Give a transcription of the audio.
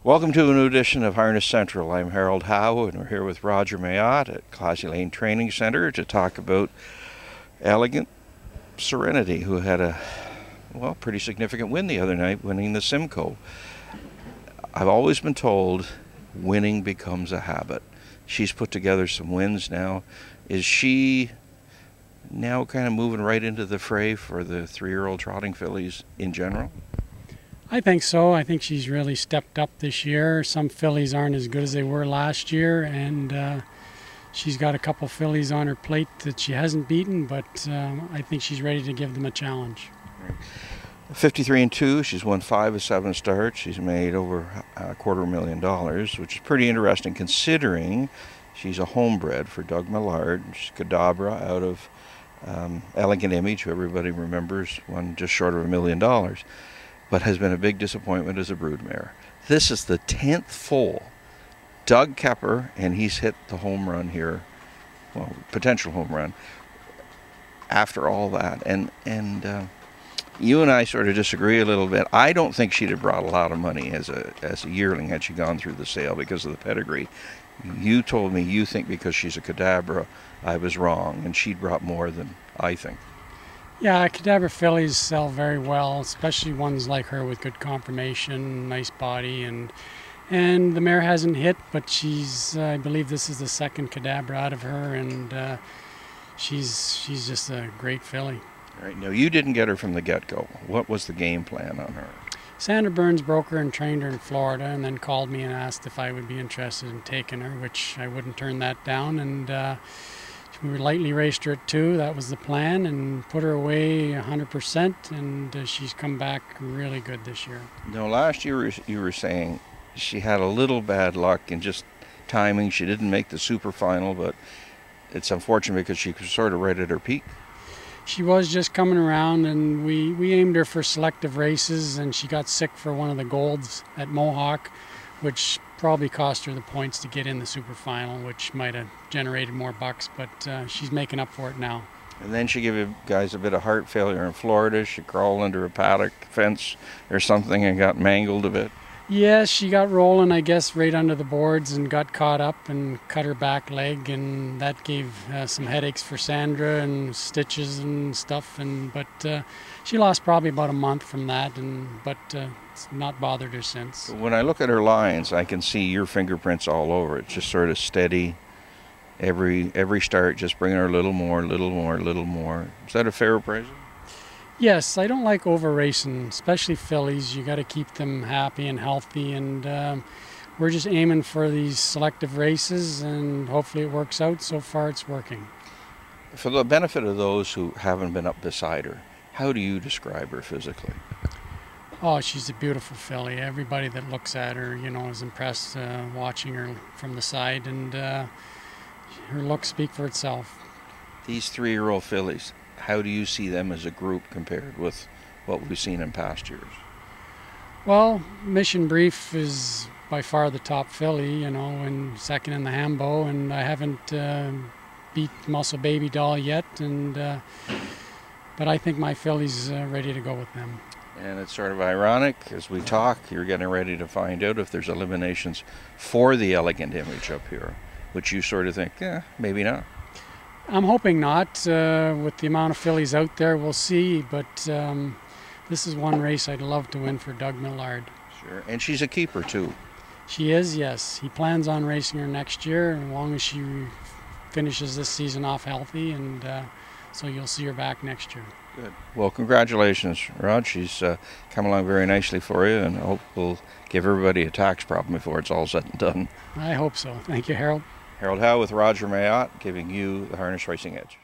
Welcome to a new edition of Harness Central. I'm Harold Howe, and we're here with Roger Mayotte at Classy Lane Training Center to talk about Elegant Serenity, who had a pretty significant win the other night, winning the Simcoe. I've always been told winning becomes a habit. She's put together some wins now. Is she now kind of moving right into the fray for the 3-year-old trotting fillies in general? I think so. I think she's really stepped up this year. Some fillies aren't as good as they were last year, and she's got a couple fillies on her plate that she hasn't beaten, but I think she's ready to give them a challenge. 53-2, she's won 5 of 7 starts. She's made over $250,000, which is pretty interesting considering she's a homebred for Doug Millard. She's Cadabra out of Elegant Image, who everybody remembers, won just short of $1 million, but has been a big disappointment as a broodmare. This is the 10th foal. Doug Kepper, and he's hit the home run here, well, potential home run, after all that. And you and I sort of disagree a little bit. I don't think she'd have brought a lot of money as a yearling had she gone through the sale because of the pedigree. You told me you think because she's a Cadabra, I was wrong, and she'd brought more than I think. Yeah, Cadabra fillies sell very well, especially ones like her with good conformation, nice body, and the mare hasn't hit, but she's, I believe this is the second Cadabra out of her, and she's just a great filly. All right, now you didn't get her from the get-go. What was the game plan on her? Sandra Burns broke her and trained her in Florida, and then called me and asked if I would be interested in taking her, which I wouldn't turn that down, and we lightly raced her at 2, that was the plan, and put her away 100%, and she's come back really good this year. No, last year you were saying she had a little bad luck and just timing. She didn't make the super final, but it's unfortunate because she was sort of right at her peak. She was just coming around, and we aimed her for selective races, and she got sick for one of the golds at Mohawk, which probably cost her the points to get in the super final, which might have generated more bucks, but she's making up for it now. And then she gave you guys a bit of heart failure in Florida. She crawled under a paddock fence or something and got mangled a bit. Yes, she got rolling, I guess, right under the boards and got caught up and cut her back leg, and that gave some headaches for Sandra and stitches and stuff. But she lost probably about a month from that, but it's not bothered her since. When I look at her lines, I can see your fingerprints all over it. Just sort of steady. Every start, just bringing her a little more, little more, little more. Is that a fair appraisal? Yes, I don't like over racing, especially fillies. You got to keep them happy and healthy, and we're just aiming for these selective races, and hopefully it works out. So far it's working. For the benefit of those who haven't been up beside her, how do you describe her physically? Oh, she's a beautiful filly. Everybody that looks at her, is impressed watching her from the side, and her looks speak for itself. These 3-year-old fillies, how do you see them as a group compared with what we've seen in past years? Well, Mission Brief is by far the top filly, and second in the Hambo, and I haven't beat Muscle Baby Doll yet, but I think my filly's ready to go with them. And it's sort of ironic, as we talk, you're getting ready to find out if there's eliminations for the Elegant Image up here, which you sort of think, maybe not. I'm hoping not. With the amount of fillies out there, we'll see. But this is one race I'd love to win for Doug Millard. Sure, and she's a keeper too. She is, yes. He plans on racing her next year, as long as she finishes this season off healthy, and so you'll see her back next year. Good. Well, congratulations, Rod. She's come along very nicely for you, and I hope we'll give everybody a tax problem before it's all said and done. I hope so. Thank you, Harold. Harold Howe with Roger Mayotte, giving you the Harness Racing Edge.